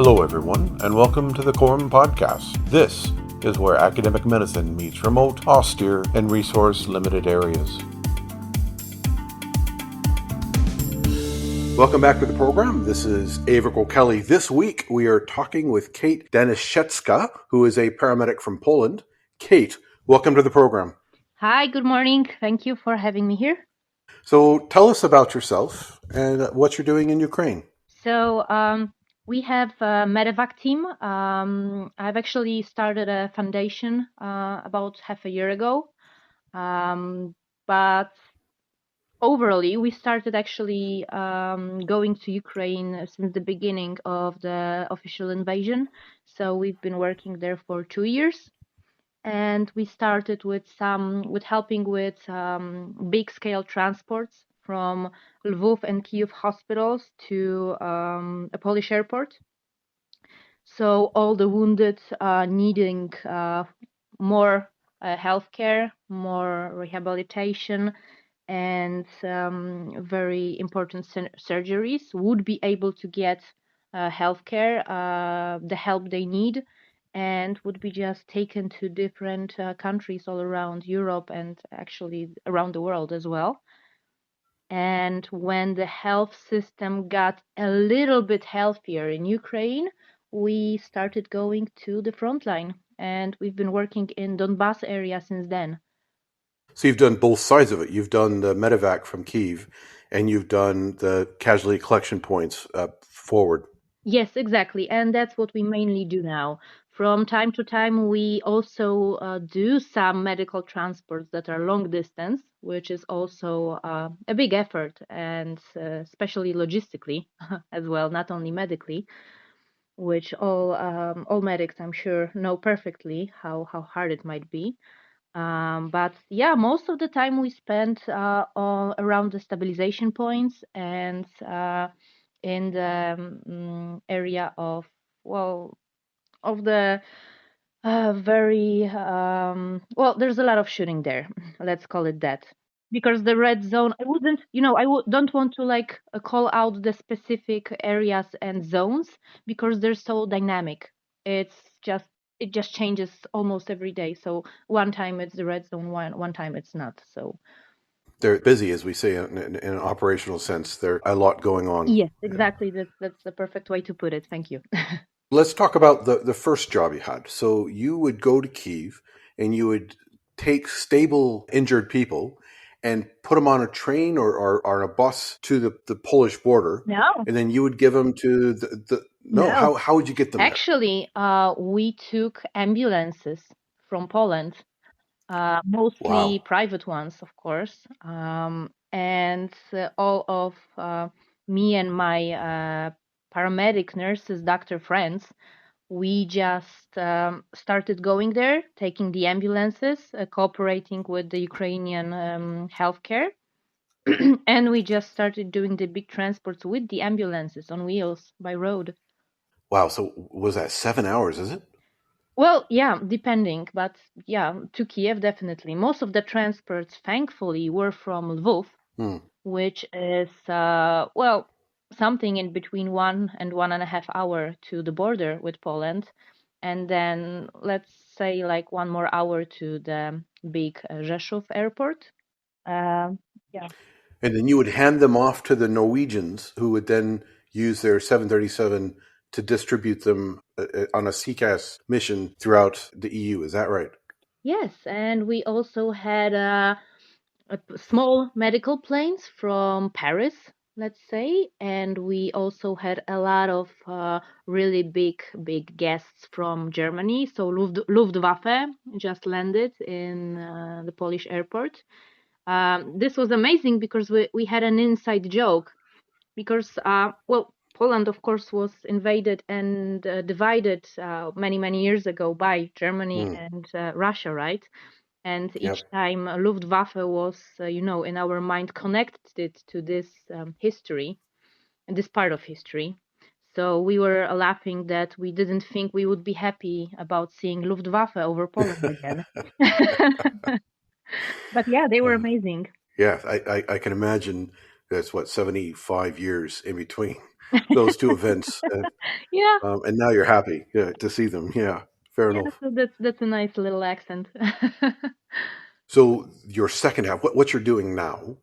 Hello, everyone, and welcome to the Quorum Podcast. This is where academic medicine meets remote, austere, and resource-limited areas. Welcome back to the program. This is Aebhric O'Kelly. This week, we are talking with Kate Daniszewska, who is a paramedic from Poland. Kate, welcome to the program. Hi, good morning. Thank you for having me here. So tell us about yourself and what you're doing in Ukraine. So we have a medevac team. I've actually started a foundation about half a year ago. But overall, we started actually going to Ukraine since the beginning of the official invasion. So we've been working there for 2 years. And we started with helping with big scale transports from Lviv and Kyiv hospitals to a Polish airport. So all the wounded needing more healthcare, more rehabilitation, and very important surgeries would be able to get healthcare, the help they need, and would be just taken to different countries all around Europe and actually around the world as well. And when the health system got a little bit healthier in Ukraine, we started going to the front line, and we've been working in Donbas area since then. So you've done both sides of it. You've done the medevac from Kyiv, and you've done the casualty collection points forward. Yes, exactly. And that's what we mainly do now. From time to time, we also do some medical transports that are long distance, which is also a big effort, and especially logistically as well, not only medically, which all medics, I'm sure, know perfectly how hard it might be. But yeah, most of the time we spend all around the stabilization points and in the area of the very there's a lot of shooting there. Let's call it that. Because the red zone, I wouldn't, don't want to call out the specific areas and zones because they're so dynamic. It's just it just changes almost every day. So one time it's the red zone, one time it's not. So They're busy, as we say, in an operational sense. There's a lot going on. yes, exactly. That's the perfect way to put it. Thank you. Let's talk about the first job you had. So you would go to Kyiv and you would take stable injured people and put them on a train or on a bus to the Polish border. No. And then you would give them to No. How would you get them Actually, we took ambulances from Poland, mostly private ones, of course. And all of me and my paramedic nurses, doctor friends, we just started going there, taking the ambulances, cooperating with the Ukrainian healthcare. And we just started doing the big transports with the ambulances on wheels by road. Wow. So was that 7 hours, is it? Well, yeah, depending, but yeah, to Kiev, definitely. Most of the transports, thankfully, were from Lviv, which is, something in between 1.5 hours to the border with Poland. And then let's say 1 more hour to the big Rzeszów airport. Yeah. And then you would hand them off to the Norwegians, who would then use their 737 to distribute them on a CCAS mission throughout the EU. Is that right? Yes, and we also had small medical planes from Paris, let's say, and we also had a lot of really big guests from Germany. So Luftwaffe just landed in the Polish airport. This was amazing because we had an inside joke because Poland, of course, was invaded and divided many years ago by Germany and Russia, right? And each time Luftwaffe was, in our mind connected to this history and this part of history. So we were laughing that we didn't think we would be happy about seeing Luftwaffe over Poland again. But yeah, they were amazing. Yeah, I can imagine that's 75 years in between. those two events, Yeah, and now you're happy to see them. Yeah, fair yeah. enough. So that's a nice little accent. So your second half, what you're doing now,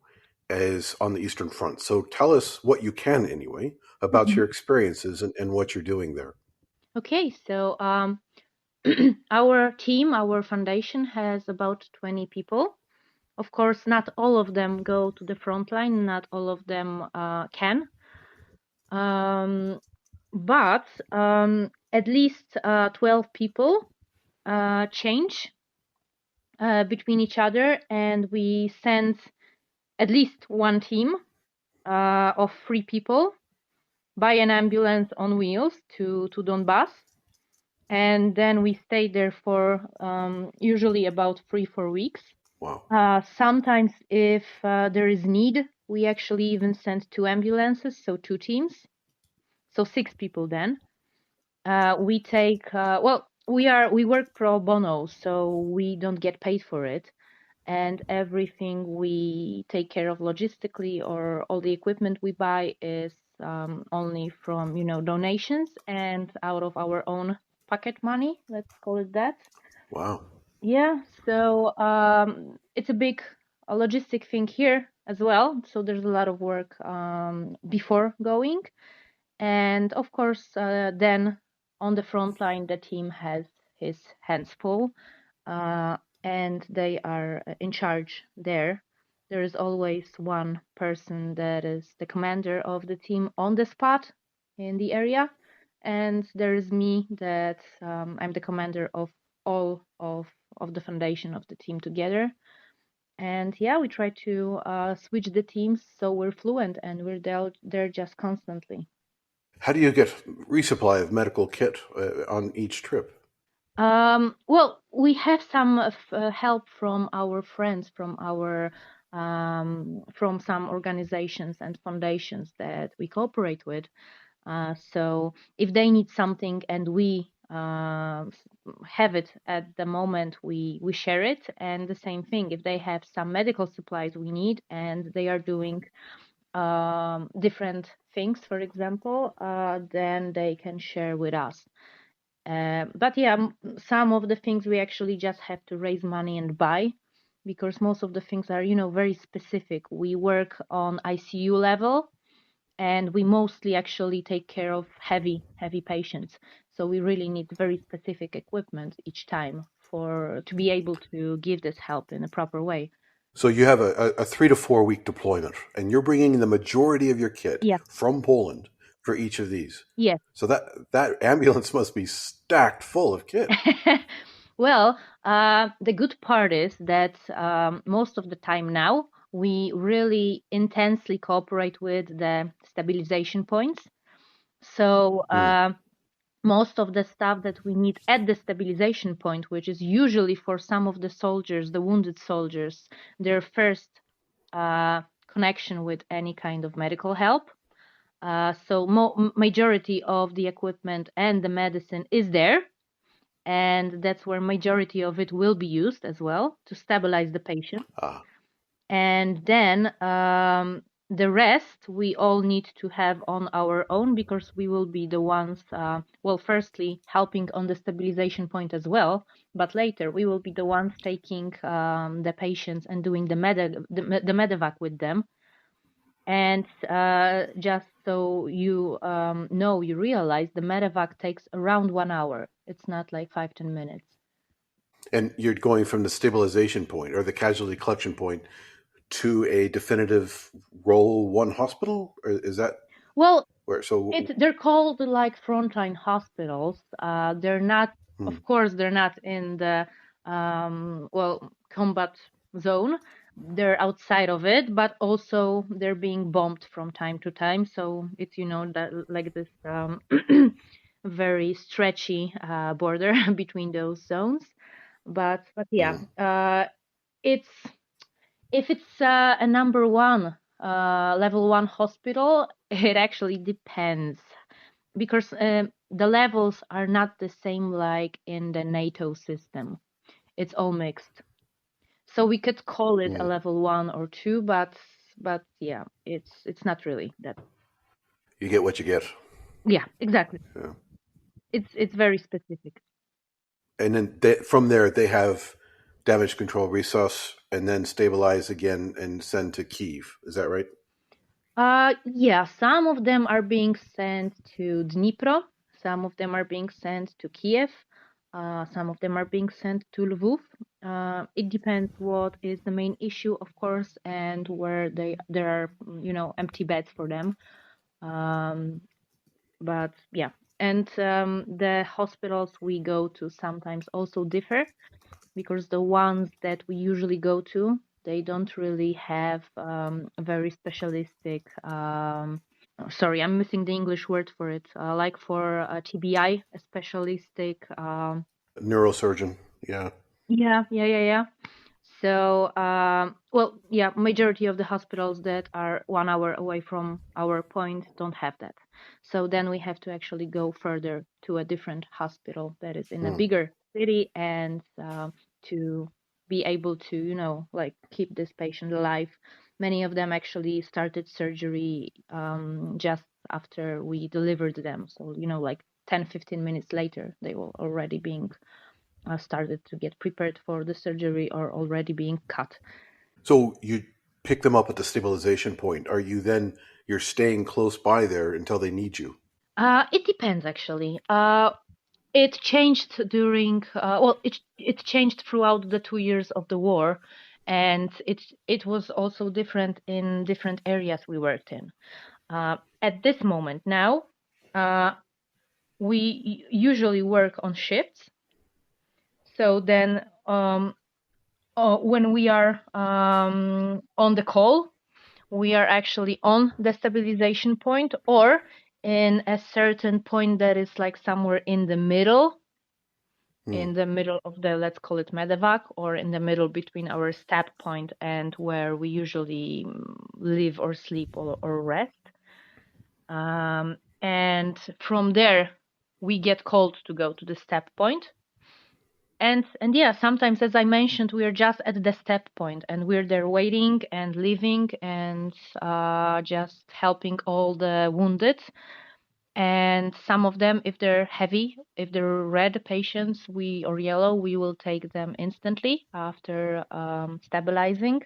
is on the Eastern Front. So tell us what you can, anyway, about Mhm. your experiences and what you're doing there. Okay, so our team, our foundation has about 20 people. Of course, not all of them go to the front line, not all of them can. Um, but at least 12 people change between each other, and we send at least one team of 3 people by an ambulance on wheels to Donbass. And then we stay there for usually about 3-4 weeks. Wow. Sometimes, if there is need, we actually even send 2 ambulances, so 2 teams, so 6 people. Then we take well, we work pro bono, so we don't get paid for it, and everything we take care of logistically, or all the equipment we buy, is only from donations and out of our own pocket money. Let's call it that. Wow. Yeah, so it's a big logistic thing here as well. So there's a lot of work before going, and of course, then on the front line, the team has his hands full, and they are in charge there. There is always one person that is the commander of the team on the spot in the area, and there is me, that I'm the commander of all of the foundation of the team together. And yeah, we try to switch the teams so we're fluent and we're there just constantly. How do you get resupply of medical kit on each trip? Well, we have some help from our friends, from some organizations and foundations that we cooperate with. So if they need something and we have it at the moment, we share it. And the same thing, if they have some medical supplies we need and they are doing different things, for example, then they can share with us. But yeah, some of the things we actually just have to raise money and buy, because most of the things are, very specific. We work on ICU level, and we mostly actually take care of heavy patients. So we really need very specific equipment each time for to be able to give this help in a proper way. So you have a 3 to 4 week deployment, and you're bringing the majority of your kit Yeah. from Poland for each of these. Yes. So that ambulance must be stacked full of kit. Well, the good part is that most of the time now we really intensely cooperate with the stabilization points. So Hmm. most of the stuff that we need at the stabilization point, which is usually for some of the soldiers, the wounded soldiers, their first connection with any kind of medical help. So majority of the equipment and the medicine is there, and that's where majority of it will be used as well to stabilize the patient. Ah. And then the rest we all need to have on our own, because we will be the ones, well, firstly helping on the stabilization point as well, but later we will be the ones taking the patients and doing the medevac with them. And just so you know, you realize the medevac takes around 1 hour. It's not like 5-10 minutes. And you're going from the stabilization point or the casualty collection point to a definitive role one hospital? Or is that Well, where? So, they're called like frontline hospitals. They're not, hmm. of course, they're not in the well, combat zone. They're outside of it, but also they're being bombed from time to time. So it's, that like this very stretchy border between those zones. But yeah, Hmm. it's if it's a number one, level one hospital, it actually depends, because the levels are not the same like in the NATO system. It's all mixed. So we could call it a Hmm. level one or two, but yeah, it's not really that. You get what you get. Yeah, exactly. Yeah. It's very specific. And then from there, they have damage control, resus, and then stabilize again and send to Kiev. Is that right? Yeah, some of them are being sent to Dnipro, some of them are being sent to Kiev, some of them are being sent to Lviv. It depends what is the main issue, of course, and where there are, empty beds for them. Um, but yeah, and the hospitals we go to sometimes also differ because the ones that we usually go to, they don't really have a very specialistic. Sorry, I'm missing the English word for it. Like for TBI, a specialistic. Neurosurgeon. Yeah. Yeah. So, well, yeah, majority of the hospitals that are 1 hour away from our point don't have that. So then we have to actually go further to a different hospital that is in a Mm. bigger city and to be able to, like keep this patient alive. Many of them actually started surgery just after we delivered them. So, like 10, 15 minutes later, they were already being started to get prepared for the surgery or already being cut. So you pick them up at the stabilization point. Are you then you're staying close by there until they need you? It depends actually. It changed during well, it changed throughout the 2 years of the war, and it was also different in different areas we worked in. At this moment now, uh, we usually work on shifts. So then, when we are on the call, we are actually on the stabilization point or in a certain point that is like somewhere Mm. in the middle of the, let's call it medevac, or in the middle between our stab point and where we usually live or sleep or rest. And from there, we get called to go to the step point. And yeah, sometimes, as I mentioned, we're just at the step point and we're there waiting and living and just helping all the wounded. And some of them, if they're heavy, if they're red patients, or yellow, we will take them instantly after stabilizing.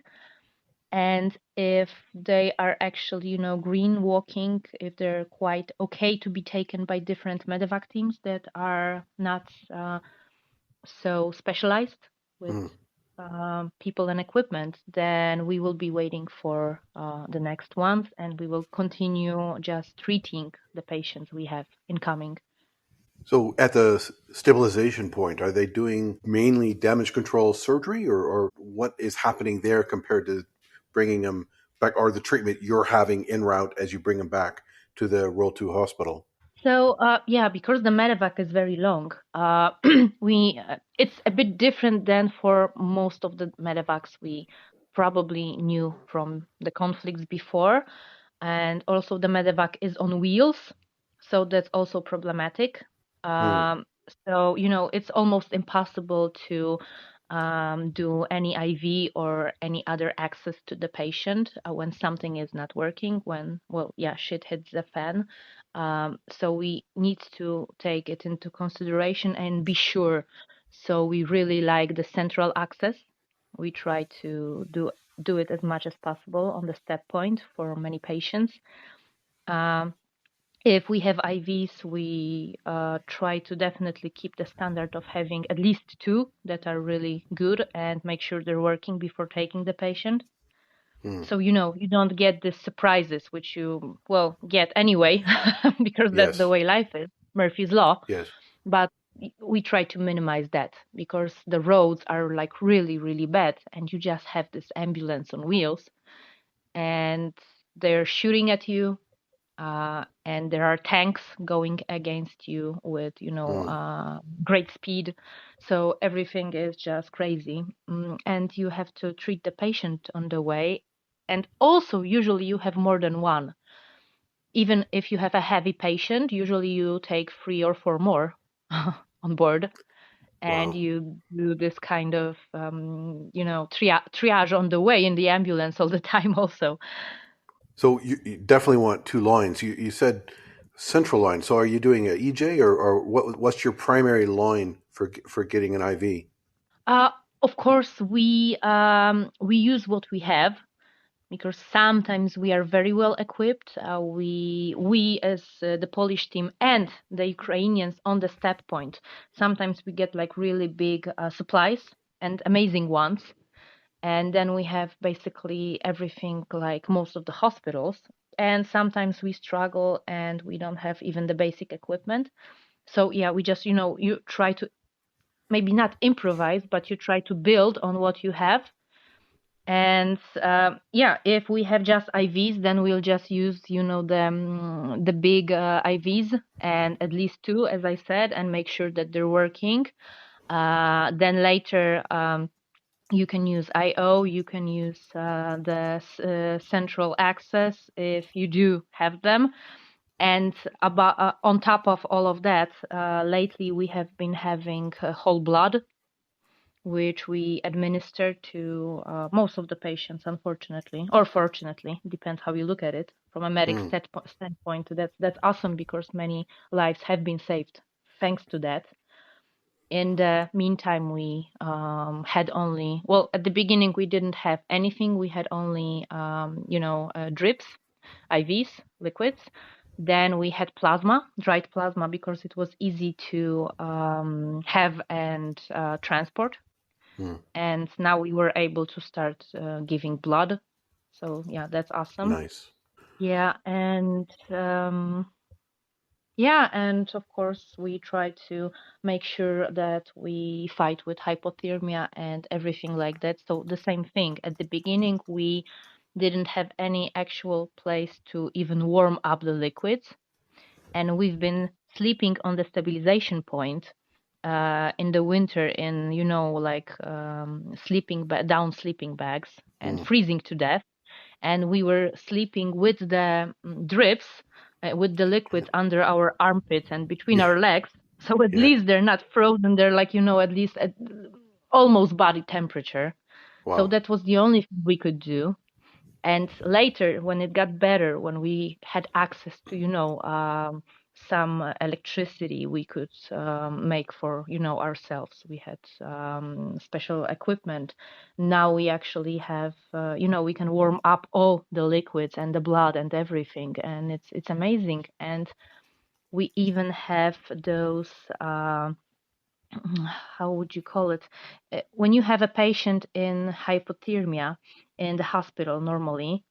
And if they are actually, green walking, if they're quite okay to be taken by different medevac teams that are not so specialized with Mm. people and equipment, then we will be waiting for the next ones and we will continue just treating the patients we have incoming. So at the stabilization point, are they doing mainly damage control surgery, or what is happening there compared to bringing them back, or the treatment you're having en route as you bring them back to the World 2 hospital? So yeah, because the medevac is very long, we it's a bit different than for most of the medevacs we probably knew from the conflicts before, and also the medevac is on wheels, so that's also problematic. Mm. Um, so it's almost impossible to do any IV or any other access to the patient when something is not working. When well, yeah, shit hits the fan. So we need to take it into consideration and be sure. So we really like the central access. We try to do it as much as possible on the step point for many patients. Um, if we have IVs, we try to definitely keep the standard of having at least two that are really good and make sure they're working before taking the patient. Mm. So you don't get the surprises which you well get anyway because that's the Yes. way life is, Murphy's law. Yes. But we try to minimize that because the roads are like really really bad and you just have this ambulance on wheels and they're shooting at you, and there are tanks going against you with Mm. great speed, so everything is just crazy. And you have to treat the patient on the way, and also usually you have more than one. Even if you have a heavy patient, usually you take 3 or 4 more on board, and Wow. you do this kind of triage on the way in the ambulance all the time also. So you definitely want two lines. You said central line. So are you doing a EJ, or what's your primary line for getting an IV? Uh, of course, we use what we have because sometimes we are very well equipped. We as the Polish team and the Ukrainians on the step point. Sometimes we get like really big supplies and amazing ones, and then we have basically everything like most of the hospitals. And sometimes we struggle and we don't have even the basic equipment. So yeah, we just you try to maybe not improvise, but you try to build on what you have. And yeah, if we have just IVs, then we'll just use, the big IVs and at least two, as I said, and make sure that they're working. Then later, you can use IO, you can use the central access if you do have them. And about on top of all of that, lately we have been having whole blood, which we administer to most of the patients, unfortunately, or fortunately, depends how you look at it. From a medic Mm, standpoint, that's awesome because many lives have been saved thanks to that. In the meantime, we had only, well, at the beginning, we didn't have anything. We had only, drips, IVs, liquids. Then we had plasma, dried plasma, because it was easy to have and transport. mm, And now we were able to start giving blood. So yeah, that's awesome. nice. Yeah, and of course we try to make sure that we fight with hypothermia and everything like that. So the same thing at the beginning, we didn't have any actual place to even warm up the liquids, and we've been sleeping on the stabilization point in the winter in like down sleeping bags and Mm, freezing to death, and we were sleeping with the drips with the liquid under our armpits and between yeah, our legs, so at yeah. least they're not frozen, they're like at least at almost body temperature. So Wow. that was the only thing we could do. And later, when it got better, when we had access to some electricity, we could make for ourselves. We had special equipment. Now we actually have we can warm up all the liquids and the blood and everything, and it's amazing. And we even have those how would you call it, when you have a patient in hypothermia in the hospital normally,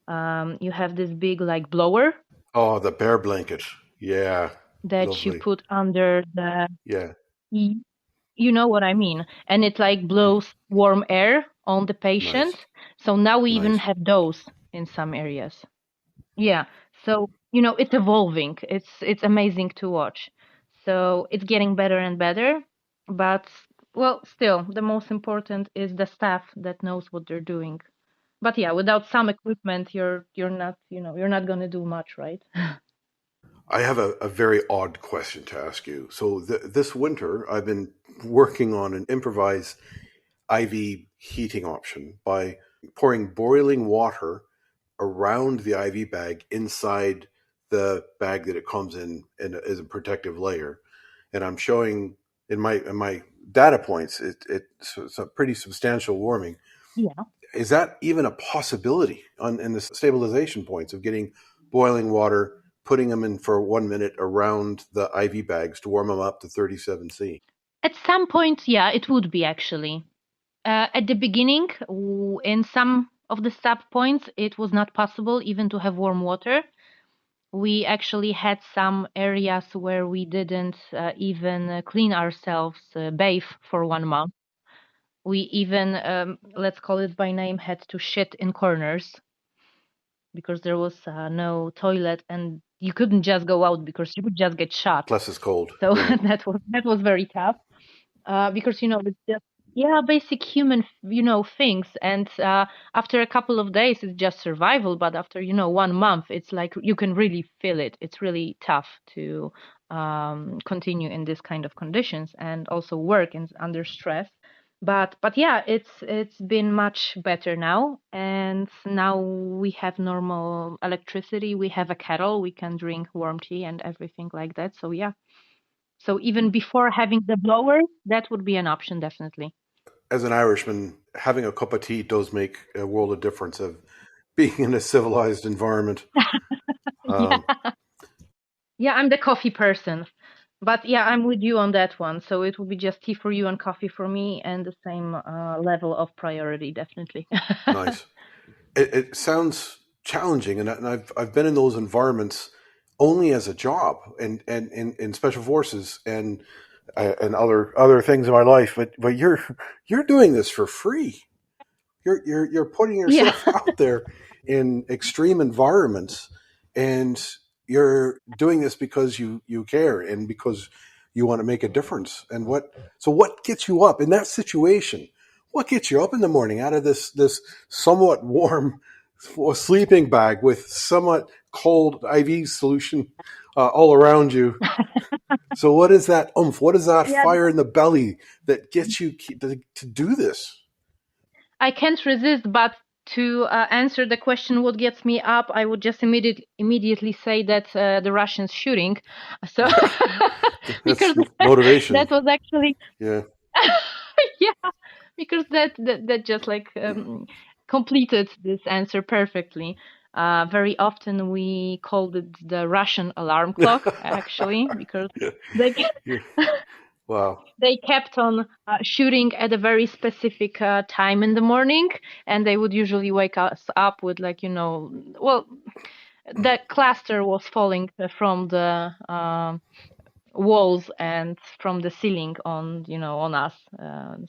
you have this big like blower Oh, the bear blanket. Yeah, that you lovely. put under the, Yeah, y- you know what I mean, and it like mm, blows warm air on the nice, patient. So now we even nice. have those in some areas. Yeah. So it's evolving. It's amazing to watch. So it's getting better and better, but well, still the most important is the staff that knows what they're doing. But yeah, without some equipment, you're not you're not gonna do much, right? I have a very odd question to ask you. So this winter, I've been working on an improvised IV heating option by pouring boiling water around the IV bag inside the bag that it comes in as a protective layer. And I'm showing in my data points, it's a pretty substantial warming. Yeah. Is that even a possibility in the stabilization points of getting boiling water, putting them in for 1 minute around the IV bags to warm them up to 37°C? At some point, yeah, it would be actually. At the beginning, in some of the sub points, it was not possible even to have warm water. We actually had some areas where we didn't even clean ourselves, bathe for 1 month. We even, let's call it by name, had to shit in corners because there was no toilet and you couldn't just go out because you would just get shot. Plus, it's cold. So Yeah. that was very tough because it's just, yeah, basic human things. And after a couple of days it's just survival, but after 1 month it's like you can really feel it. It's really tough to continue in this kind of conditions and also work under stress. But yeah, it's been much better now, and now we have normal electricity. We have a kettle. We can drink warm tea and everything like that. So yeah. So even before having the blower, that would be an option, definitely. As an Irishman, having a cup of tea does make a world of difference of being in a civilized environment. Um, Yeah. Yeah, I'm the coffee person. But yeah, I'm with you on that one. So it will be just tea for you and coffee for me, and the same level of priority, definitely. nice. It sounds challenging, and I've been in those environments only as a job and in special forces and other things in my life. But you're doing this for free. You're putting Yeah. yourself out there in extreme environments, and you're doing this because you care and because you want to make a difference. And what gets you up in that situation? What gets you up in the morning out of this somewhat warm sleeping bag with somewhat cold IV solution all around you? So what is that oomph? What is that Yeah, fire in the belly that gets you to do this? I can't resist, but to answer the question, what gets me up, I would just immediately say that the Russians shooting. So That's because motivation. that was actually Yeah. yeah, because that just like completed this answer perfectly. Very often we called it the Russian alarm clock, actually, because yeah. they Yeah. Wow. they kept on shooting at a very specific time in the morning, and they would usually wake us up with like well, the cluster was falling from the walls and from the ceiling on on us.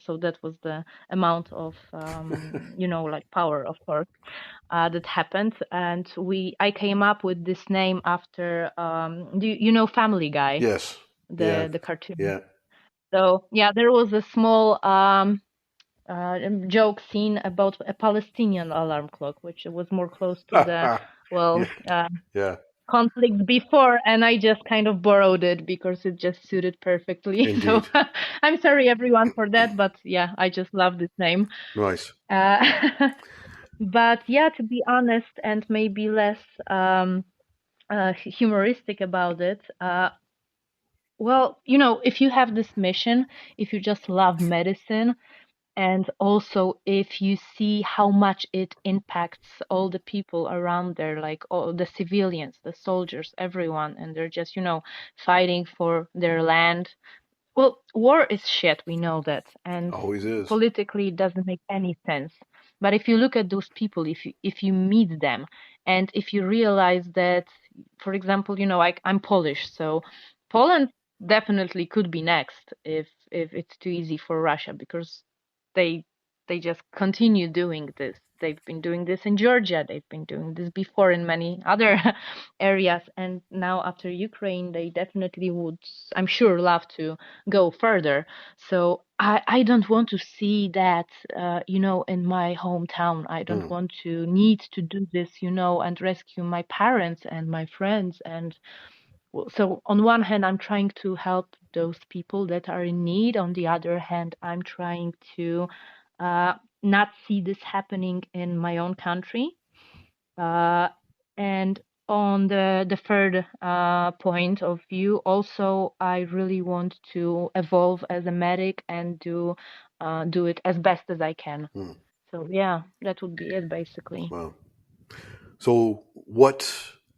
So that was the amount of like power, of course, that happened. And I came up with this name after do you know Family Guy, Yes. Yeah. the cartoon? Yeah. So yeah, there was a small joke scene about a Palestinian alarm clock, which was more close to the yeah. well Yeah. conflicts before, and I just kind of borrowed it because it just suited perfectly. So Indeed. I'm sorry everyone for that, but yeah, I just love this name. Nice. But yeah, to be honest, and maybe less humoristic about it. Well, if you have this mission, if you just love medicine, and also if you see how much it impacts all the people around there, like all the civilians, the soldiers, everyone, and they're just fighting for their land. Well, war is shit, we know that, and Always is. politically it doesn't make any sense. But if you look at those people, if you meet them, and if you realize that, for example, like I'm Polish, so Poland definitely could be next if it's too easy for Russia, because they they just continue doing this. They've been doing this in Georgia. They've been doing this before in many other areas, and now after Ukraine, they definitely would, I'm sure, love to go further. So I don't want to see that, in my hometown. I don't Mm. want to need to do this, and rescue my parents and my friends. And so on one hand, I'm trying to help those people that are in need. On the other hand, I'm trying to uh, not see this happening in my own country. Uh, and on the third point of view, also, I really want to evolve as a medic and do it as best as I can. Mm. So yeah, that would be it basically. Wow. So, what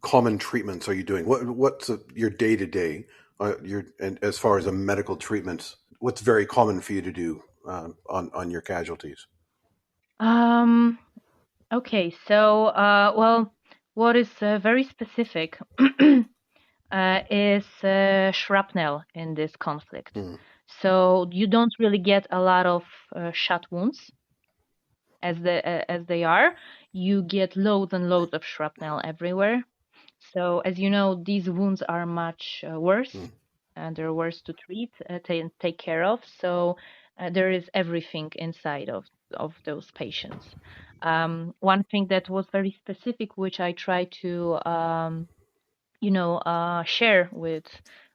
common treatments are you doing? What's your day to day? Your and as far as a medical treatment, what's very common for you to do on your casualties? Um, okay, so well, what is very specific is shrapnel in this conflict. Mm. So you don't really get a lot of shot wounds as they are. You get loads and loads of shrapnel everywhere. So as you know, these wounds are much worse, Mm. and they're worse to treat, take care of. So there is everything inside of those patients. One thing that was very specific, which I try to share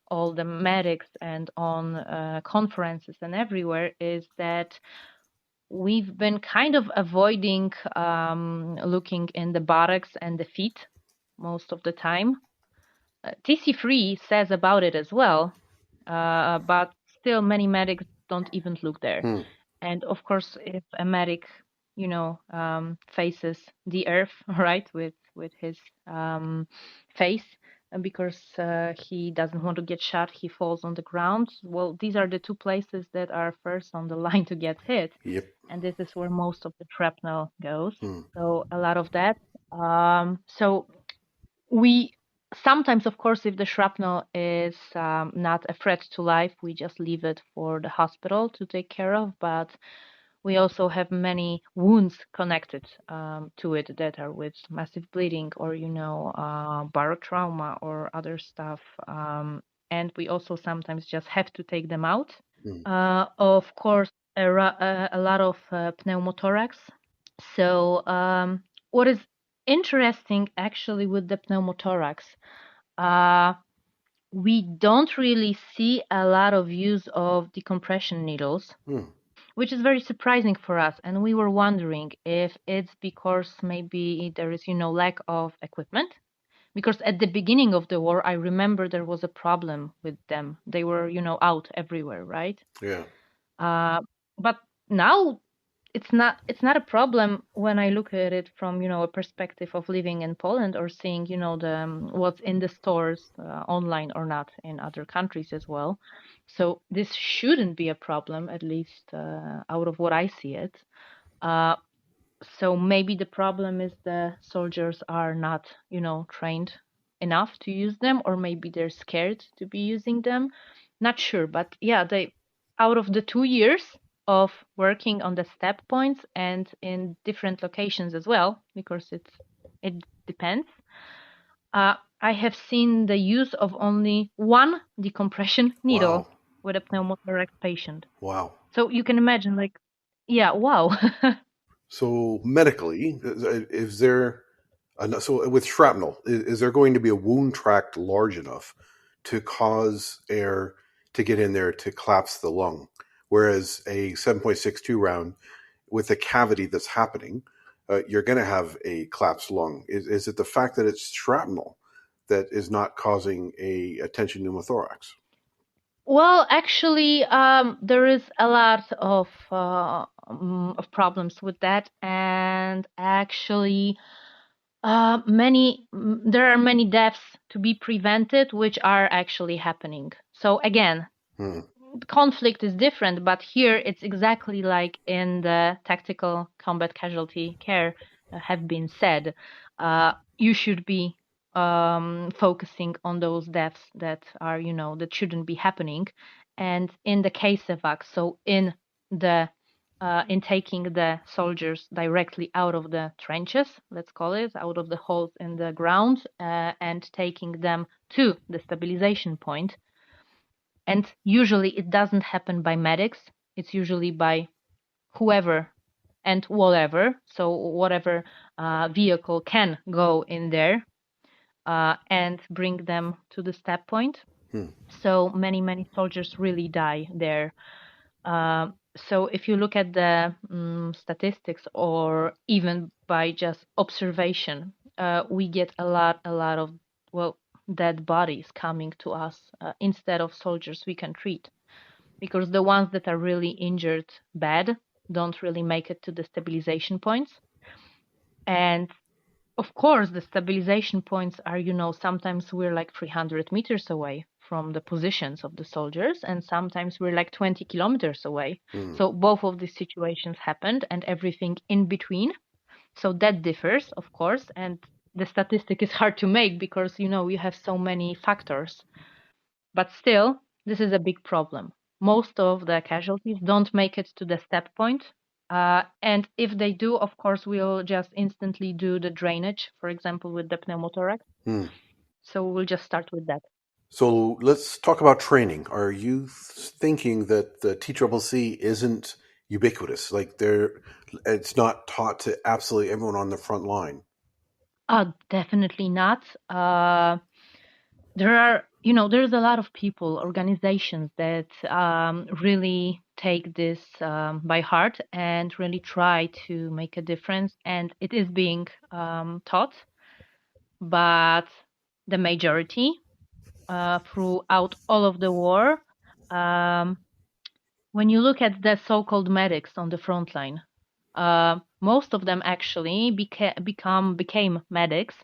all the medics and on conferences and everywhere is that we've been kind of avoiding looking in the buttocks and the feet most of the time. TC3 says about it as well, but still many medics don't even look there. Hmm. And of course, if a medic, faces the earth, right, with his face, because he doesn't want to get shot, he falls on the ground. Well, these are the two places that are first on the line to get hit, Yep. and this is where most of the shrapnel goes. Hmm. So a lot of that. So we sometimes, of course, if the shrapnel is not a threat to life, we just leave it for the hospital to take care of. But we also have many wounds connected to it that are with massive bleeding or, barotrauma or other stuff. And we also sometimes just have to take them out. Hmm. Of course, a lot of pneumothorax. So, what is interesting actually with the pneumothorax, uh, we don't really see a lot of use of decompression needles, Hmm. which is very surprising for us. And we were wondering if it's because maybe there is, lack of equipment. Because at the beginning of the war, I remember there was a problem with them. They were, out everywhere, right? Yeah. Uh, but now it's not a problem when I look at it from a perspective of living in Poland or seeing the what's in the stores online or not in other countries as well. So this shouldn't be a problem, at least out of what I see it. Uh, so maybe the problem is the soldiers are not trained enough to use them, or maybe they're scared to be using them. Not sure, but yeah, they out of the 2 years of working on the step points and in different locations as well, because it depends. I have seen the use of only one decompression Wow. needle with a pneumothorax patient. Wow. So you can imagine, like, yeah, wow. So medically, is there so with shrapnel, is there going to be a wound tract large enough to cause air to get in there to collapse the lung? Whereas a 7.62 round with a cavity that's happening, you're going to have a collapsed lung. Is it the fact that it's shrapnel that is not causing a tension pneumothorax? Well, actually, there is a lot of problems with that, and actually, there are many deaths to be prevented, which are actually happening. So again, Hmm. conflict is different, but here it's exactly like in the tactical combat casualty care have been said. You should be focusing on those deaths that are, that shouldn't be happening. And in the case evac, so the in taking the soldiers directly out of the trenches, let's call it, out of the holes in the ground, and taking them to the stabilization point. And usually it doesn't happen by medics, it's usually by whoever and whatever. So, whatever vehicle can go in there and bring them to the step point. Hmm. So, many soldiers really die there. So, if you look at the statistics or even by just observation, we get a lot of, well, dead bodies coming to us instead of soldiers we can treat, because the ones that are really injured bad don't really make it to the stabilization points. And of course, the stabilization points are, sometimes we're like 300 meters away from the positions of the soldiers, and sometimes we're like 20 kilometers away. Hmm. So both of these situations happened and everything in between. So that differs, of course. And the statistic is hard to make because, you have so many factors. But still, this is a big problem. Most of the casualties don't make it to the step point. And if they do, of course, we'll just instantly do the drainage, for example, with the pneumothorax. Hmm. So we'll just start with that. So let's talk about training. Are you thinking that the TCCC isn't ubiquitous? Like it's not taught to absolutely everyone on the front line. Definitely not. there's a lot of people, organizations that really take this by heart and really try to make a difference, and it is being taught, but the majority throughout all of the war, um, when you look at the so-called medics on the front line, most of them actually became medics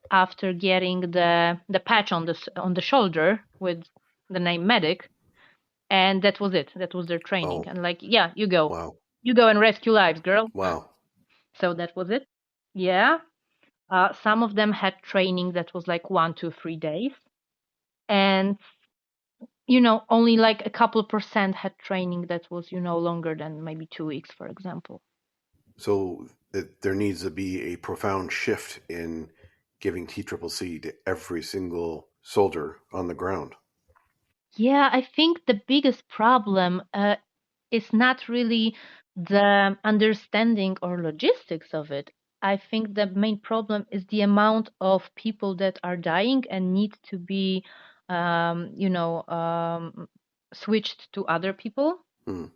after getting the patch on the shoulder with the name medic, and that was it. That was their training, Oh, and like, yeah, wow. you go and rescue lives, girl. Wow. So that was it. Yeah. Some of them had training that was like 1 to 3 days, and only like a couple percent had training that was longer than maybe 2 weeks, for example. So there needs to be a profound shift in giving TCCC to every single soldier on the ground. Yeah, I think the biggest problem is not really the understanding or logistics of it. I think the main problem is the amount of people that are dying and need to be, um, you know, um, switched to other people. Hmm.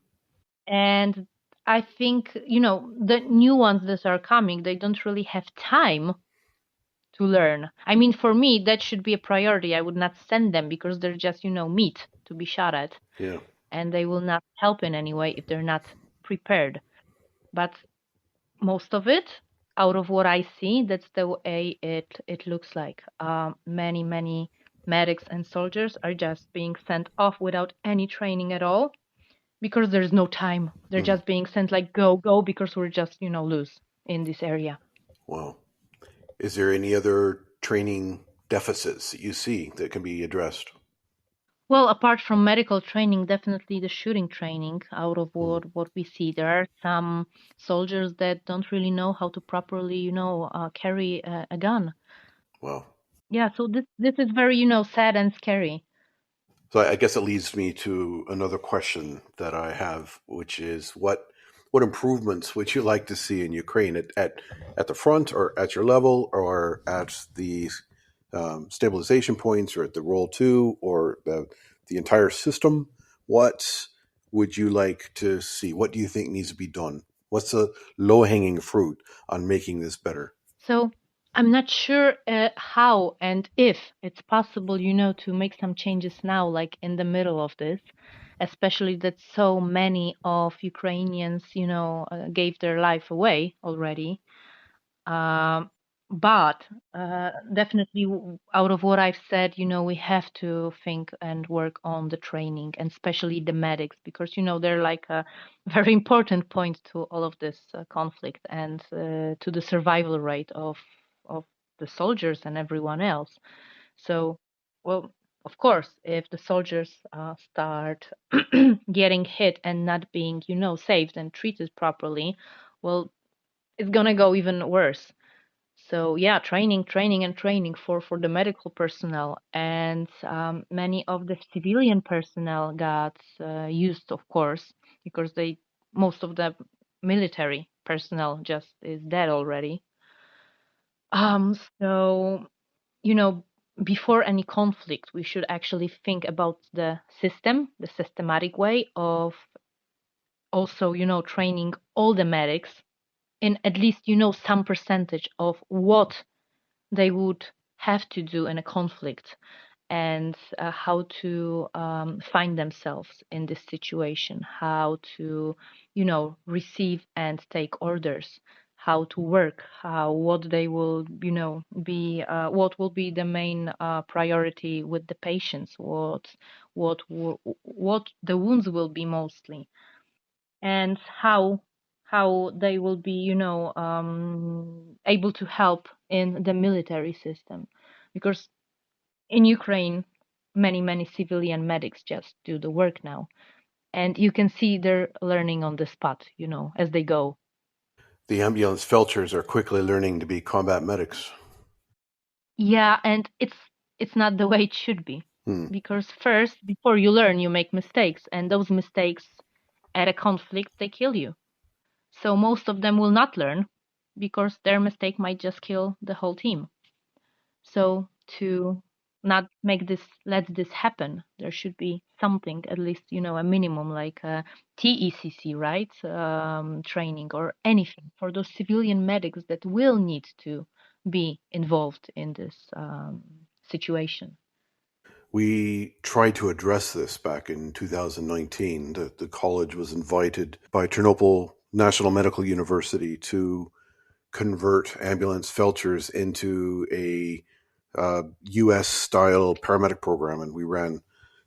And I think, the new ones that are coming, they don't really have time to learn. I mean, for me, that should be a priority. I would not send them because they're just, meat to be shot at, Yeah. and they will not help in any way if they're not prepared. But most of it, out of what I see, that's the way it looks like. Many medics and soldiers are just being sent off without any training at all because there's no time. They're Hmm. just being sent like go because we're just loose in this area. Wow. Is there any other training deficits that you see that can be addressed? Well, apart from medical training, definitely the shooting training. Out of Hmm. what we see, there are some soldiers that don't really know how to properly, carry a gun. Wow. Yeah, so this is very, sad and scary. So I guess it leads me to another question that I have, which is what improvements would you like to see in Ukraine at the front or at your level or at the stabilization points or at the roll two or the entire system? What would you like to see? What do you think needs to be done? What's the low hanging fruit on making this better? So I'm not sure how and if it's possible, to make some changes now, like in the middle of this, especially that so many of Ukrainians, gave their life away already. Um, but definitely, out of what I've said, we have to think and work on the training, and especially the medics, because they're like a very important point to all of this conflict and to the survival rate of the soldiers and everyone else. So, well, of course, if the soldiers start getting hit and not being, saved and treated properly, well, it's gonna go even worse. So yeah, training and training for the medical personnel, and many of the civilian personnel got used, of course, because they most of the military personnel just is dead already. So you know, before any conflict, we should actually think about the system, the systematic way of also, training all the medics in at least, some percentage of what they would have to do in a conflict, and how to find themselves in this situation, how to, receive and take orders, how to work, how what they will, be what will be the main priority with the patients, what the wounds will be mostly, and how they will be, able to help in the military system, because in Ukraine, many civilian medics just do the work now, and you can see they're learning on the spot, as they go. The ambulance felchers are quickly learning to be combat medics. Yeah, and it's not the way it should be, Hmm. because first, before you learn, you make mistakes, and those mistakes at a conflict, they kill you. So most of them will not learn because their mistake might just kill the whole team. So to not let this happen. There should be something, at least, a minimum, like TECC, right? Training or anything for those civilian medics that will need to be involved in this situation. We tried to address this back in 2019. The college was invited by Ternopil National Medical University to convert ambulance felchers into a US style paramedic program, and we ran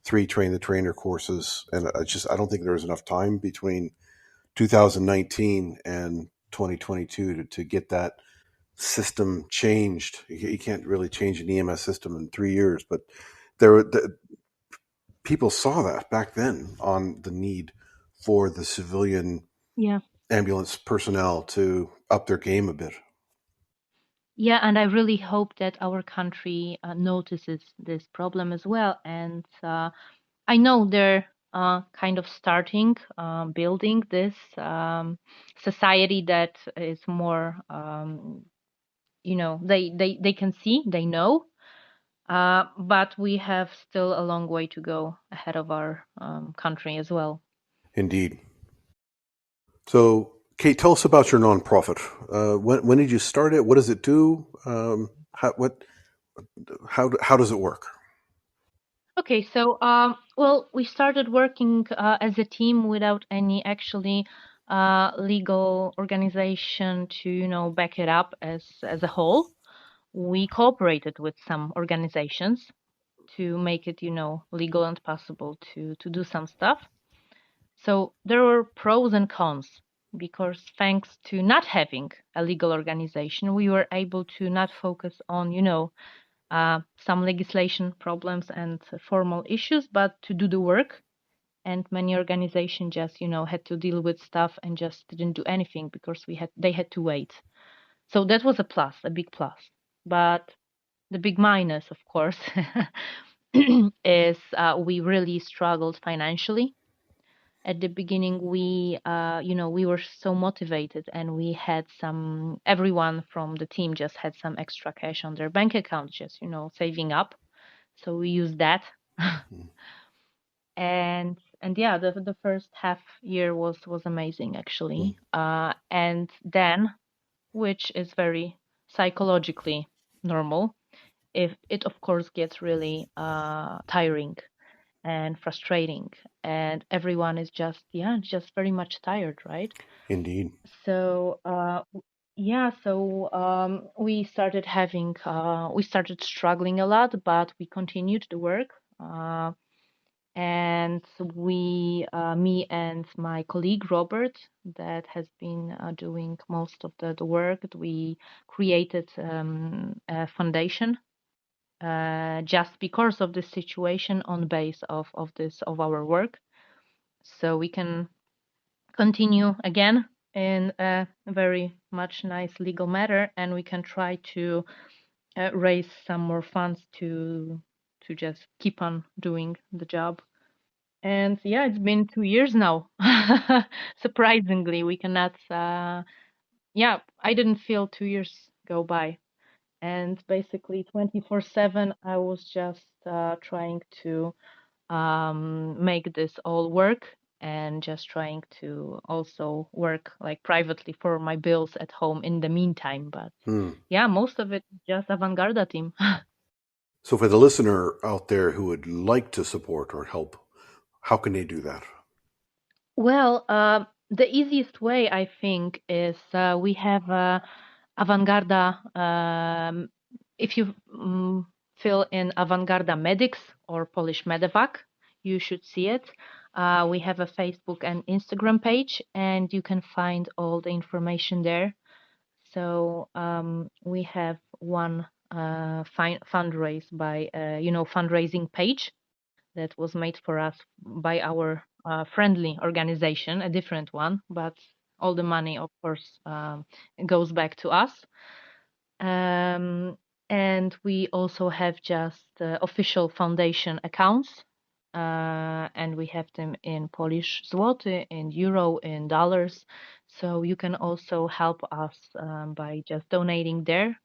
3 train the trainer courses. And I don't think there was enough time between 2019 and 2022 to get that system changed. You can't really change an EMS system in 3 years, but the people saw that back then on the need for the civilian Yeah. ambulance personnel to up their game a bit. Yeah, and I really hope that our country notices this problem as well. And I know they're kind of starting building this society that is more, they can see, they know, but we have still a long way to go ahead of our country as well. Indeed. So, Kate, tell us about your nonprofit. When did you start it? What does it do? How does it work? Okay, so well, we started working as a team without any actually legal organization to back it up as a whole. We cooperated with some organizations to make it legal and possible to do some stuff. So there were pros and cons because thanks to not having a legal organization, we were able to not focus on some legislation problems and formal issues, but to do the work. And many organizations just had to deal with stuff and just didn't do anything because they had to wait. So that was a plus, a big plus. But the big minus, of course, is we really struggled financially. At the beginning, we were so motivated, and we had everyone from the team just had some extra cash on their bank account, just saving up. So we used that. And yeah, the first half year was amazing actually. And then, which is very psychologically normal, if it of course gets really tiring and frustrating, and everyone is just very much tired, right? Indeed. So yeah, so we started struggling a lot, but we continued the work. And me and my colleague Robert, that has been doing most of the work, we created a foundation just because of this situation on base of our work, so we can continue again in a very much nice legal matter, and we can try to raise some more funds to just keep on doing the job. And yeah, it's been 2 years now. Surprisingly, we cannot. Yeah, I didn't feel 2 years go by. And basically, 24/7, I was just trying to make this all work, and just trying to also work like privately for my bills at home in the meantime. But Hmm. yeah, most of it is just Avantgarda team. So, for the listener out there who would like to support or help, how can they do that? Well, the easiest way, I think, is we have Avantgarda. If you fill in Avantgarda Medics or Polish Medevac, you should see it. We have a Facebook and Instagram page, and you can find all the information there. So we have one fundraise by fundraising page that was made for us by our friendly organization, a different one, but all the money, of course, goes back to us. Um, and we also have just official foundation accounts, and we have them in Polish zloty, in euro, in dollars. So you can also help us by just donating there.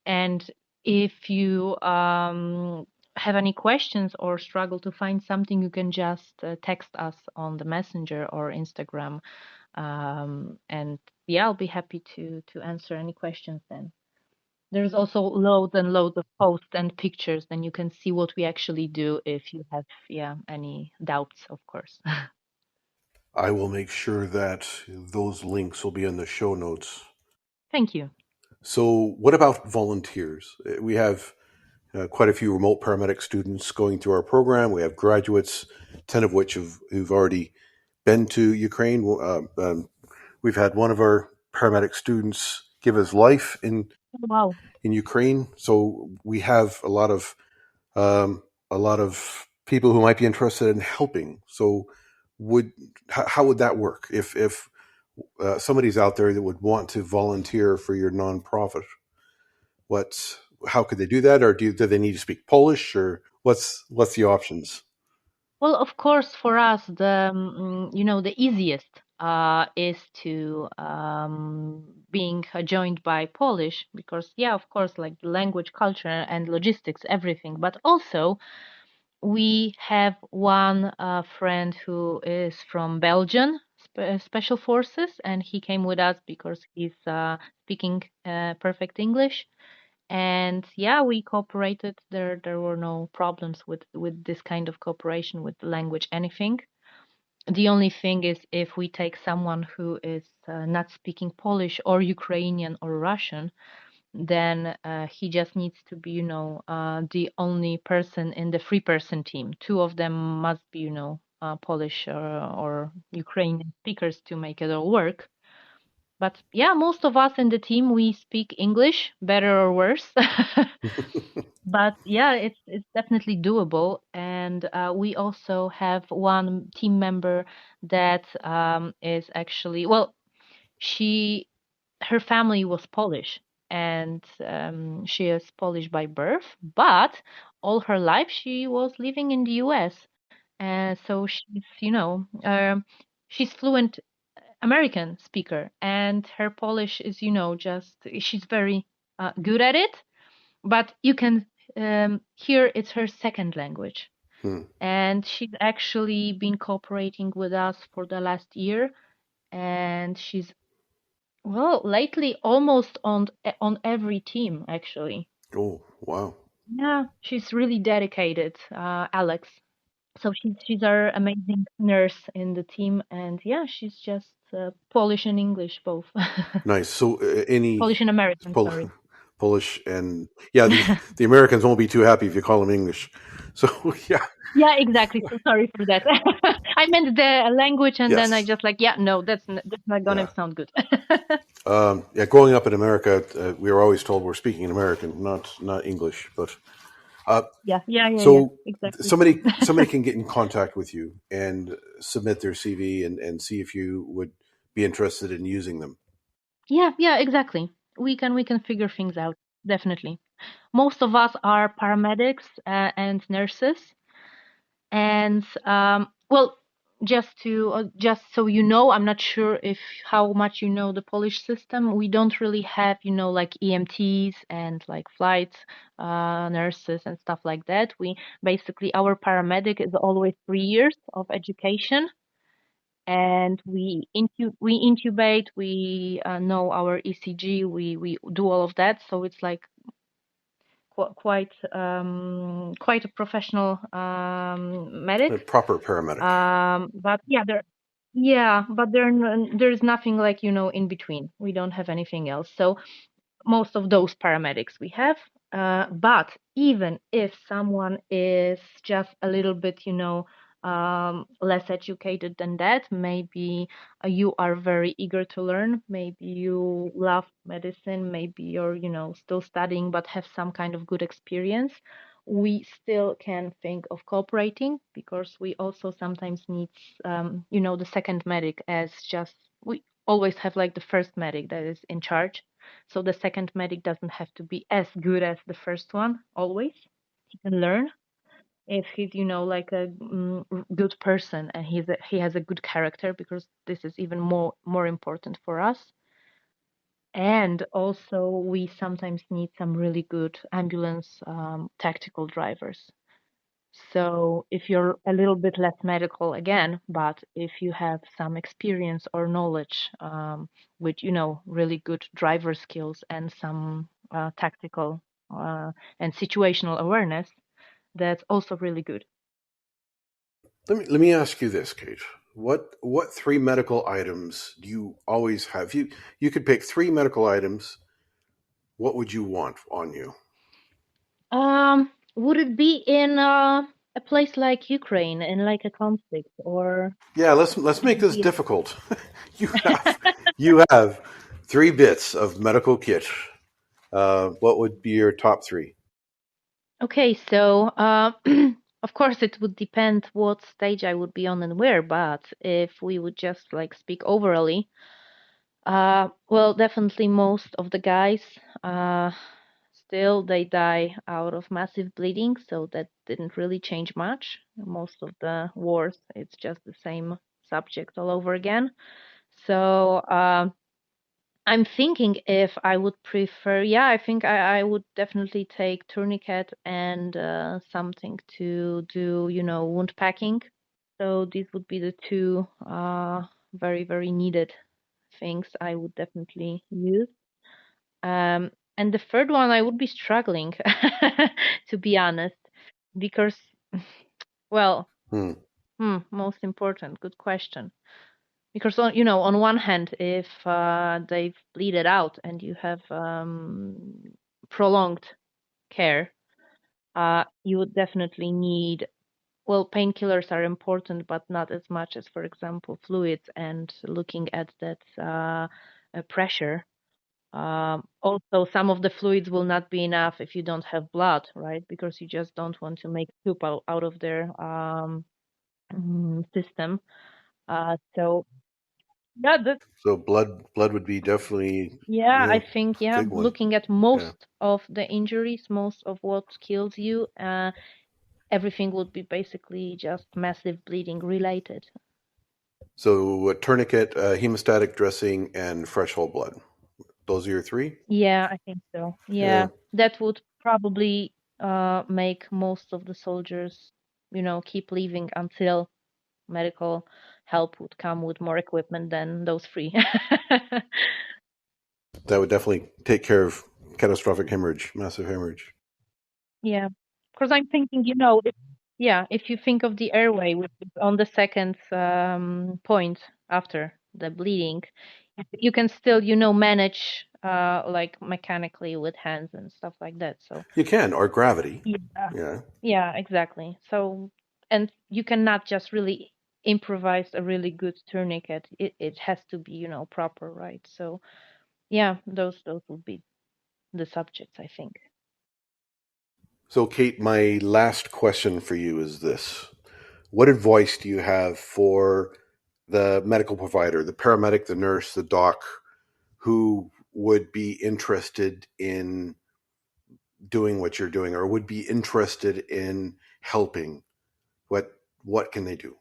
And If you have any questions or struggle to find something, you can just text us on the Messenger or Instagram. And yeah, I'll be happy to answer any questions then. There's also loads and loads of posts and pictures, then you can see what we actually do if you have, yeah, any doubts, of course. I will make sure that those links will be in the show notes. Thank you. So, what about volunteers? We have quite a few remote paramedic students going through our program. We have graduates, 10 of which who've already been to Ukraine. We've had one of our paramedic students give his life Wow. in Ukraine. So we have um, a lot of people who might be interested in helping. So would how would that work if somebody's out there that would want to volunteer for your nonprofit? What how could they do that, or do they need to speak Polish, or what's the options? Well, of course, for us, the easiest is to being joined by Polish because, yeah, of course, like the language, culture, and logistics, everything. But also, we have one friend who is from Belgian Special Forces, and he came with us because he's speaking perfect English. And yeah, we cooperated. There were no problems with this kind of cooperation with the language, anything. The only thing is if we take someone who is not speaking Polish or Ukrainian or Russian, then he just needs to be, the only person in the three-person team. Two of them must be, Polish or Ukrainian speakers to make it all work. But yeah, most of us in the team, we speak English, better or worse. But yeah, it's definitely doable. And we also have one team member that is actually, well, she her family was Polish, and she is Polish by birth, but all her life she was living in the US. And so she's fluent American speaker, and her Polish is, just she's very good at it, but you can hear it's her second language. Hmm. And she's actually been cooperating with us for the last year, and she's, well, lately almost on every team actually. Oh, wow. Yeah, she's really dedicated, Alex. So she's our amazing nurse in the team, and yeah, she's just Polish and English both. Nice. So any Polish and American, Pol- sorry. Polish and yeah, the Americans won't be too happy if you call them English. So yeah, Yeah, exactly. So sorry for that. I meant the language, and then I yes, just like, yeah, no, that's not gonna yeah, sound good. yeah. Growing up in America, we were always told we're speaking in American, not English. But uh, Yeah, so exactly. somebody can get in contact with you and submit their CV and see if you would be interested in using them. Yeah, exactly. We can figure things out, definitely. Most of us are paramedics and nurses, and well, just so you know, I'm not sure if how much you know the Polish system. We don't really have, like EMTs and like flight nurses and stuff like that. We basically, our paramedic is always 3 years of education, and we intubate, we know our ECG, we do all of that. So it's like quite a professional A medic. proper paramedic. But but there's nothing like, in between. We don't have anything else. So most of those paramedics we have. But even if someone is just a little bit, less educated than that, maybe you are very eager to learn, maybe you love medicine, maybe you're, still studying but have some kind of good experience, we still can think of cooperating because we also sometimes need, the second medic, as just we always have like the first medic that is in charge, so the second medic doesn't have to be as good as the first one always. He can learn if he's, like a good person, and he has a good character, because this is even more important for us. And also, we sometimes need some really good ambulance tactical drivers. So if you're a little bit less medical again, but if you have some experience or knowledge with, really good driver skills and some tactical and situational awareness, that's also really good. Let me ask you this, Kate. What three medical items do you always have? You could pick three medical items. What would you want on you? Would it be in a place like Ukraine, in like a conflict, or Yeah, let's would make it this be? difficult. you have you have three bits of medical kit. What would be your top three? Okay, so of course it would depend what stage I would be on and where, but if we would just like speak overally, well, definitely most of the guys still they die out of massive bleeding, so that didn't really change much. Most of the wars, it's just the same subject all over again. So I'm thinking if I would prefer, yeah, I think I would definitely take tourniquet and something to do, wound packing. So these would be the two very, very needed things I would definitely use. And the third one, I would be struggling, to be honest, because, well, Hmm. most important, good question. Because on one hand, if they've bleeded out and you have prolonged care, you would definitely need, well, painkillers are important, but not as much as, for example, fluids and looking at that pressure. Also, some of the fluids will not be enough if you don't have blood, right? Because you just don't want to make soup out of their system. So yeah, So blood would be definitely yeah, I yeah think, yeah, big one. looking at Yeah. most of the injuries, most of what kills you, everything would be basically just massive bleeding related. So a tourniquet, hemostatic dressing, and fresh whole blood. Those are your three. Yeah, I think so. Yeah. Yeah, that would probably make most of the soldiers, keep leaving until medical help would come with more equipment than those three. That would definitely take care of catastrophic hemorrhage, massive hemorrhage. Yeah, because I'm thinking, if you think of the airway, which is on the second point after the bleeding, you can still, manage like mechanically with hands and stuff like that. So You can, or gravity. yeah, Yeah. yeah, exactly. So and you cannot just really improvise a really good tourniquet. It has to be, proper, right? So yeah, those would be the subjects, I think. So, Kate, my last question for you is this. What advice do you have for the medical provider, the paramedic, the nurse, the doc, who would be interested in doing what you're doing or would be interested in helping? What can they do?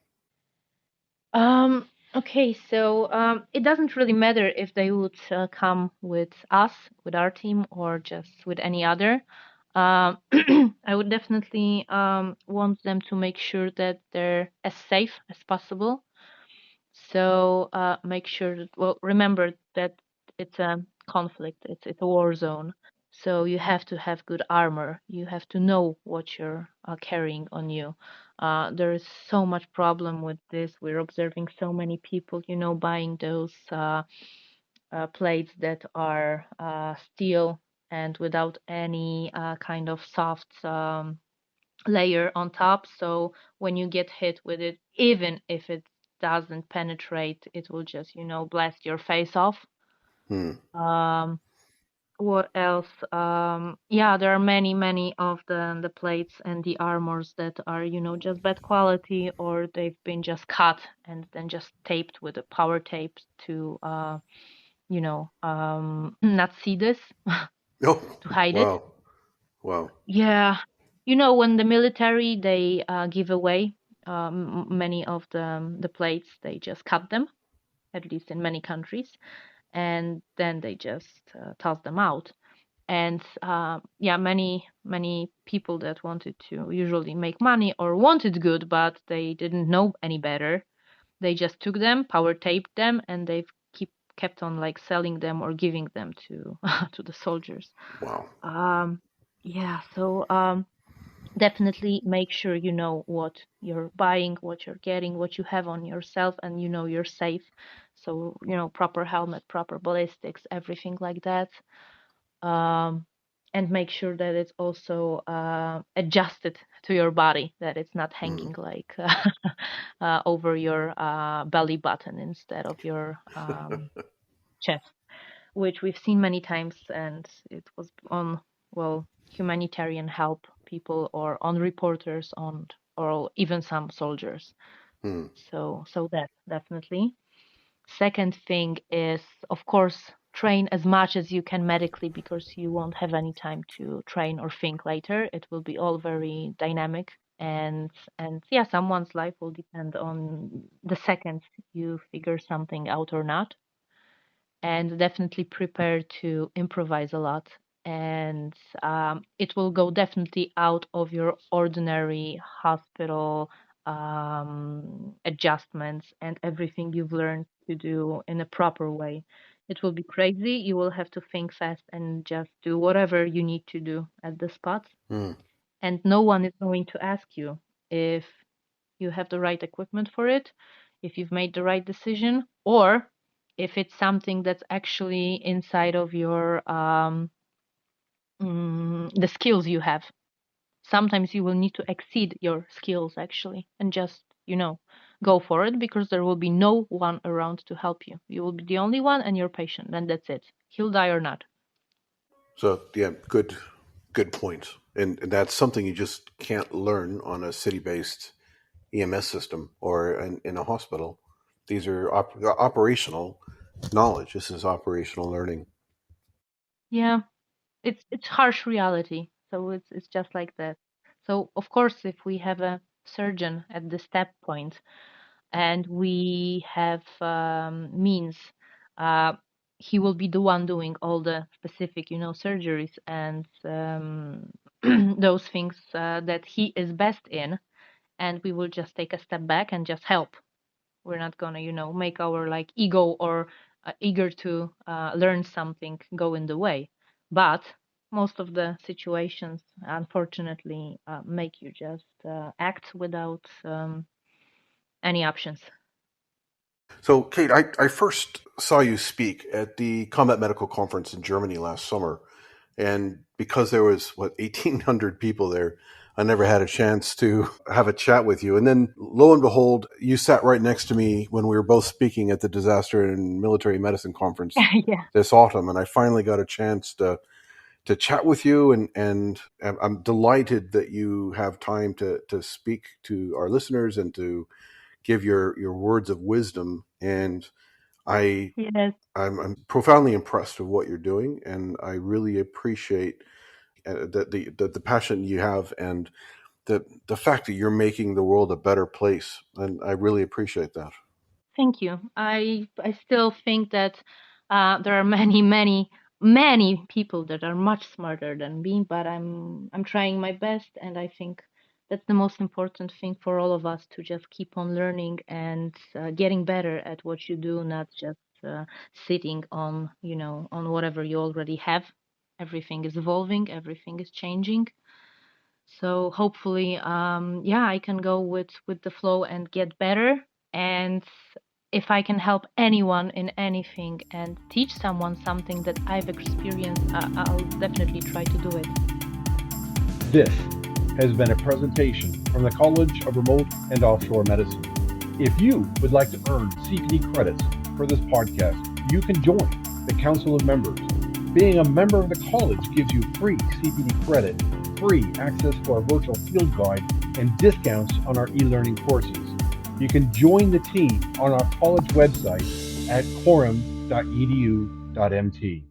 Okay, so it doesn't really matter if they would come with us, with our team, or just with any other. I would definitely want them to make sure that they're as safe as possible. So make sure that, well, remember that it's a conflict, it's a war zone. So you have to have good armor. You have to know what you're carrying on you. There is so much problem with this. We're observing so many people, buying those plates that are steel and without any kind of soft layer on top. So when you get hit with it, even if it doesn't penetrate, it will just, blast your face off. Hmm. Um, what else? Yeah, there are many, many of the plates and the armors that are, just bad quality, or they've been just cut and then just taped with a power tape to, not see this, Oh, to hide it. wow. Wow. Yeah, when the military they give away many of the plates, they just cut them, at least in many countries. and then they just toss them out. And yeah, many people that wanted to usually make money or wanted good, but they didn't know any better, they just took them, power taped them, and they've kept on like selling them or giving them to to the soldiers. Wow. um yeah, so definitely make sure you know what you're buying, what you're getting, what you have on yourself, and you know you're safe. So, you know, proper helmet, proper ballistics, everything like that. um, and make sure that it's also adjusted to your body, that it's not Mm. hanging like over your belly button instead of your chest, which we've seen many times, and it was on, well, humanitarian help people or on reporters on, or even some soldiers. Mm. So that definitely. Second thing is, of course, train as much as you can medically, because you won't have any time to train or think later. It will be all very dynamic, and yeah, someone's life will depend on the second you figure something out or not. And definitely prepare to improvise a lot. And it will go definitely out of your ordinary hospital adjustments and everything you've learned to do in a proper way. It will be crazy. You will have to think fast and just do whatever you need to do at the spot. Mm. And no one is going to ask you if you have the right equipment for it, if you've made the right decision, or if it's something that's actually inside of your the skills you have. Sometimes you will need to exceed your skills actually, and just, you know, go for it, because there will be no one around to help you. You will be the only one and your patient, and that's it. He'll die or not. So yeah, good point. And that's something you just can't learn on a city-based EMS system or in a hospital. These are operational knowledge. This is operational learning. Yeah, it's harsh reality. So it's just like that. So of course, if we have a surgeon at the step point and we have means, uh, he will be the one doing all the specific, you know, surgeries and those things that he is best in, and we will just take a step back and just help. We're not gonna, you know, make our like ego or eager to learn something go in the way. But most of the situations, unfortunately, make you just act without any options. So, Kate, I first saw you speak at the Combat Medical Conference in Germany last summer. And because there was, 1,800 people there, I never had a chance to have a chat with you. And then lo and behold, you sat right next to me when we were both speaking at the Disaster and Military Medicine Conference Yeah. this autumn. And I finally got a chance to chat with you, and I'm delighted that you have time to speak to our listeners and to give your words of wisdom. And I Yes. I'm profoundly impressed with what you're doing, and I really appreciate the passion you have, and the fact that you're making the world a better place, and I really appreciate that. Thank you. I still think that there are many people that are much smarter than me, but I'm trying my best, and I think that's the most important thing for all of us, to just keep on learning and getting better at what you do, not just sitting on, you know, on whatever you already have. Everything is evolving, everything is changing. So hopefully, yeah, I can go with the flow and get better. And if I can help anyone in anything and teach someone something that I've experienced, I'll definitely try to do it. This has been a presentation from the College of Remote and Offshore Medicine. If you would like to earn CPD credits for this podcast, you can join the Council of Members. Being a member of the college gives you free CPD credit, free access to our virtual field guide, and discounts on our e-learning courses. You can join the team on our college website at quorum.edu.mt.